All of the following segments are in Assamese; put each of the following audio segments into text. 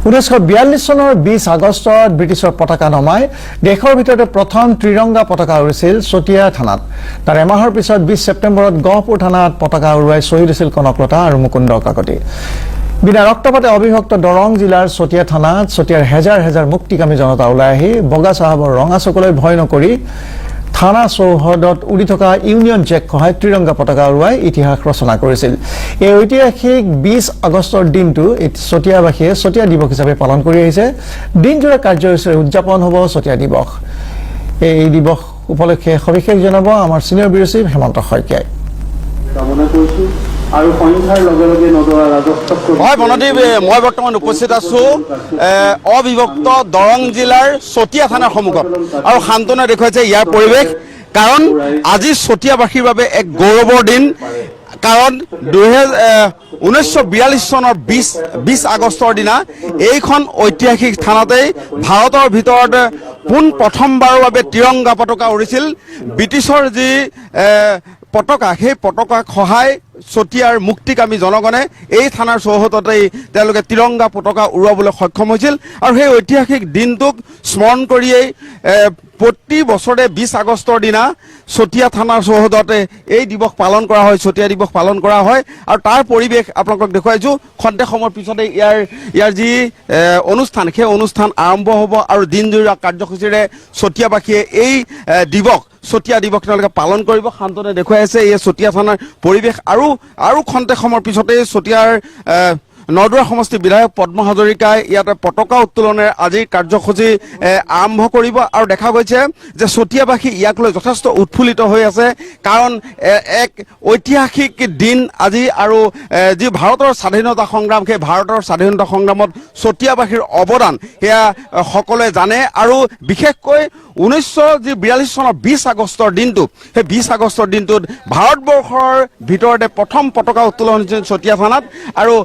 1942 চনৰ 20 আগষ্টত ব্ৰিটিছৰ পতাকা নমাই দেশৰ ভিতৰতে প্ৰথম ত্ৰিৰংগা পতাকা উৰিছিল চতিয়া থানাত। তাৰ এমাহৰ পিছত 20 ছেপ্টেম্বৰত গহপুৰ থানাত পতাকা উৰুৱাই শ্বহীদ হৈছিল কনকলতা আৰু মুকুন্দ কাকতি। বিনা ৰক্তপাতে অবিভক্ত দৰং জিলাৰ চতিয়া থানাত চতিয়াৰ হেজাৰ হেজাৰ মুক্তিকামী জনতা ওলাই আহি বগা চাহাবৰ ৰঙা চকুলৈ ভয় নকৰি থানা চৌহদত উৰি থকা ইউনিয়ন জেক সহায় ত্ৰিৰংগা পতাকা উৰুৱাই ইতিহাস ৰচনা কৰিছিল। এই ঐতিহাসিক 20 আগষ্টৰ দিনটো চতিয়াবাসীয়ে চতিয়া দিৱস হিচাপে পালন কৰি আহিছে। দিনজোৰা কাৰ্যসূচীৰে উদযাপন হ'ব চতিয়া দিৱস। এই দিৱস উপলক্ষে সবিশেষ জনাব আমাৰ সিনিয়ৰ ব্যুৰো চিফ হেমন্ত শইকীয়াই। হয় মনদীপ, মই বৰ্তমান উপস্থিত আছো অবিভক্ত দৰং জিলাৰ চতিয়া থানাৰ সন্মুখত আৰু শান্তনা দেখুৱাইছে ইয়াৰ পৰিৱেশ। কাৰণ আজি চতিয়াবাসীৰ বাবে এক গৌৰৱৰ দিন। কাৰণ 1942 চনৰ 20 আগষ্টৰ দিনা এইখন ঐতিহাসিক থানাতেই ভাৰতৰ ভিতৰত প্ৰথমবাৰৰ বাবে ত্ৰিৰংগা পতাকা উৰিছিল। ব্ৰিটিছৰ যি পতাকা, সেই পতাকাক সহায় চতিয়াৰ মুক্তিকামী জনগণে এই থানাৰ চৌহদতেই তেওঁলোকে ত্ৰিৰংগা পতাকা উৰুৱাবলৈ সক্ষম হৈছিল। আৰু সেই ঐতিহাসিক দিনটোক স্মৰণ কৰিয়েই প্ৰতি বছৰে 20 আগষ্টৰ দিনা চতিয়া থানাৰ চৌহদতে এই দিৱস পালন কৰা হয়, চতিয়া দিৱস পালন কৰা হয়। আৰু তাৰ পৰিৱেশ আপোনালোকক দেখুৱাইছোঁ। খন্তেক সময়ৰ পিছতে ইয়াৰ যি অনুষ্ঠান, সেই অনুষ্ঠান আৰম্ভ হ'ব আৰু দিনজোৰা কাৰ্যসূচীৰে চতিয়াবাসীয়ে এই চতিয়া দিৱস তেওঁলোকে পালন কৰিব। শান্তনে দেখুৱাই আছে এই চতিয়া থানাৰ পৰিৱেশ। আৰু খন্তেক সময়ৰ পিছতে চতিয়াৰ নদুৱা সমষ্টিৰ বিধায়ক পদ্ম হাজৰিকাই ইয়াতে পতাকা উত্তোলনেৰে আজিৰ কাৰ্যসূচী আৰম্ভ কৰিব। আৰু দেখা গৈছে যে চতিয়াবাসী ইয়াক লৈ যথেষ্ট উৎফুল্লিত হৈ আছে। কাৰণ এক ঐতিহাসিক দিন আজি আৰু যি ভাৰতৰ স্বাধীনতা সংগ্ৰাম, সেই ভাৰতৰ স্বাধীনতা সংগ্ৰামত চতিয়াবাসীৰ অৱদান সেয়া সকলোৱে জানে। আৰু বিশেষকৈ 1942 চনৰ 20 আগষ্টৰ দিনটো, সেই 20 আগষ্টৰ দিনটোত ভাৰতবৰ্ষৰ ভিতৰতে প্ৰথম পতাকা উত্তোলন হৈছিল চতিয়া থানাত। আৰু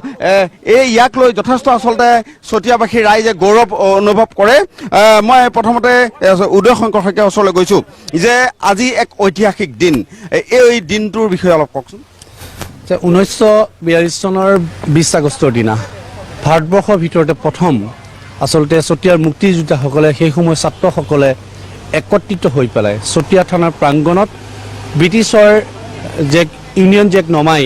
ইয়াক লৈ যথেষ্ট আচলতে চতিয়াবাসী ৰাইজে গৌৰৱ অনুভৱ কৰে। মই প্ৰথমতে উদয় শংকৰ শইকীয়াৰ ওচৰলৈ গৈছোঁ যে আজি এক ঐতিহাসিক দিন, এই দিনটোৰ বিষয়ে অলপ কওকচোন। 1942 চনৰ 20 আগষ্টৰ দিনা ভাৰতবৰ্ষৰ ভিতৰতে প্ৰথম আচলতে চতিয়াৰ মুক্তিযোদ্ধাসকলে, সেই সময়ৰ ছাত্ৰসকলে একত্ৰিত হৈ পেলাই চতিয়া থানাৰ প্ৰাংগণত ব্ৰিটিছৰ ইউনিয়ন জেক নমাই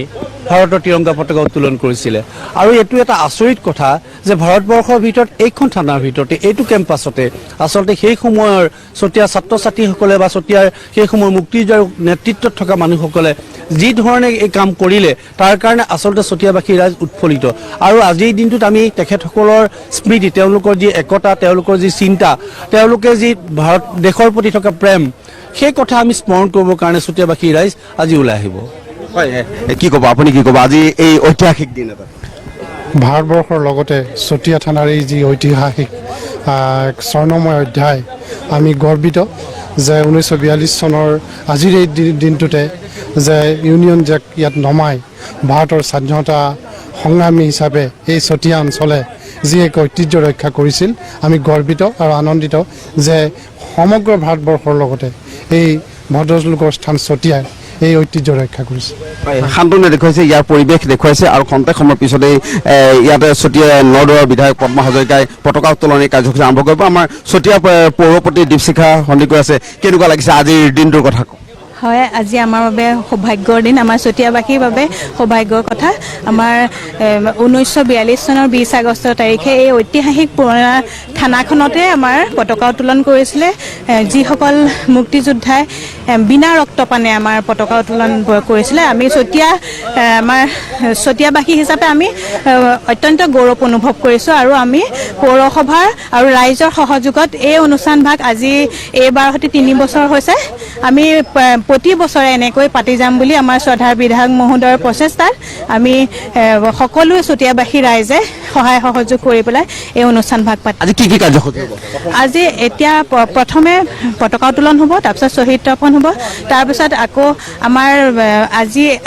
ভাৰতৰ ত্ৰিৰংগা পতাকা উত্তোলন কৰিছিলে। আৰু এইটো এটা আচৰিত কথা যে ভাৰতবৰ্ষৰ ভিতৰত এইখন থানাৰ ভিতৰতে, এইটো কেম্পাছতে আচলতে সেই সময়ৰ চতিয়াৰ ছাত্ৰ ছাত্ৰীসকলে বা চতিয়াৰ সেই সময়ৰ মুক্তিযুঁজৰ নেতৃত্বত থকা মানুহসকলে যি ধৰণে এই কাম কৰিলে তাৰ কাৰণে আচলতে চতিয়াবাসী ৰাইজ উৎফুল্লিত। আৰু আজিৰ দিনটোত আমি তেখেতসকলৰ স্মৃতি, তেওঁলোকৰ যি একতা, তেওঁলোকৰ যি চিন্তা, তেওঁলোকে যি ভাৰত দেশৰ প্ৰতি থকা প্ৰেম, সেই কথা আমি স্মৰণ কৰিবৰ কাৰণে চতিয়াবাসী ৰাইজ আজি ওলাই আহিব। হয়, কি ক'ব আপুনি, কি ক'ব আজি এই ঐতিহাসিক দিন এটা? ভাৰতবৰ্ষৰ লগতে চতিয়া থানাৰ এই যি ঐতিহাসিক স্বৰ্ণময় অধ্যায়, আমি গৰ্বিত যে 1942 চনৰ আজিৰ এই দিনটোতে যে ইউনিয়ন জেক ইয়াত নমাই ভাৰতৰ স্বাধীনতা সংগ্ৰামী হিচাপে এই চতিয়া অঞ্চলে যি এক ঐতিহ্য ৰক্ষা কৰিছিল। আমি গৰ্বিত আৰু আনন্দিত যে সমগ্ৰ ভাৰতবৰ্ষৰ লগতে এই ভদ্ৰলোকৰ স্থান চতিয়াই এই ঐতিহ্য ৰক্ষা কৰিছে। শান্তনে দেখুৱাইছে ইয়াৰ পৰিৱেশ দেখুৱাইছে। আৰু খন্তেক সময়ৰ পিছতেই ইয়াতে চতিয়া নদুৱাৰ বিধায়ক পদ্ম হাজৰিকাই পতাকা উত্তোলনী কাৰ্যসূচী আৰম্ভ কৰিব। আমাৰ চতিয়া পৌৰপতি দীপশিখা সন্দিকৈ আছে। কেনেকুৱা লাগিছে আজিৰ দিনটোৰ কথা? হয়, আজি আমাৰ বাবে সৌভাগ্যৰ দিন, আমাৰ চতিয়াবাসীৰ বাবে সৌভাগ্যৰ কথা। আমাৰ 1942 চনৰ 20 আগষ্ট তাৰিখে এই ঐতিহাসিক পুৰণা থানাখনতে আমাৰ পতাকা উত্তোলন কৰিছিলে। যিসকল মুক্তিযোদ্ধাই বিনা ৰক্তপানে আমাৰ পতাকা উত্তোলন কৰিছিলে। আমি আমাৰ চতিয়াবাসী হিচাপে আমি অত্যন্ত গৌৰৱ অনুভৱ কৰিছোঁ। আৰু আমি পৌৰসভাৰ আৰু ৰাইজৰ সহযোগত এই অনুষ্ঠানভাগ আজি এইবাৰ সৈতে 3 বছৰ হৈছে। আমি প্ৰতি বছৰে এনেকৈ পাতি যাম বুলি আমাৰ শ্ৰদ্ধাৰ বিধায়ক মহোদয়ৰ প্ৰচেষ্টাত আমি সকলো চতিয়াবাসী ৰাইজে সহায় সহযোগ কৰি পেলাই এই অনুষ্ঠানভাগ পাতি। আজি কি কাৰ্যসূচী হ'ব? আজি এতিয়া প্ৰথমে পতাকা উত্তোলন হ'ব, তাৰপিছত শ্বহীদ তৰ্পণ হ'ব, তাৰপিছত আকৌ আমাৰ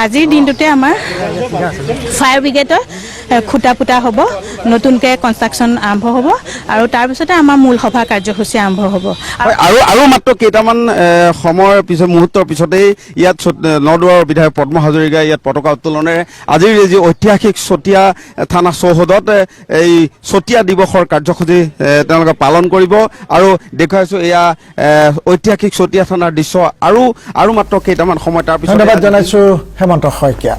আজিৰ দিনটোতে আমাৰ ফায়াৰ ব্ৰিগেডৰ খুঁটা পুতা হ'ব, নতুনকৈ কনষ্ট্ৰাকশ্যন আৰম্ভ হ'ব আৰু তাৰপিছতে আমাৰ মূল সভা কাৰ্যসূচী আৰম্ভ হ'ব। হয়, আৰু মাত্ৰ কেইটামান সময়ৰ পিছত মুহূৰ্তৰ পিছতেই ইয়াত নদুৱাৰৰ বিধায়ক পদ্ম হাজৰিকাই ইয়াত পতাকা উত্তোলনেৰে আজিৰ যি ঐতিহাসিক চতিয়া থানা চৌহদত এই চতিয়া দিৱসৰ কাৰ্যসূচী তেওঁলোকে পালন কৰিব আৰু দেখুৱাইছো এয়া ঐতিহাসিক চতিয়া থানাৰ দৃশ্য আৰু মাত্ৰ কেইটামান সময় তাৰ পিছত ধন্যবাদ জনাইছো হেমন্ত শইকীয়া।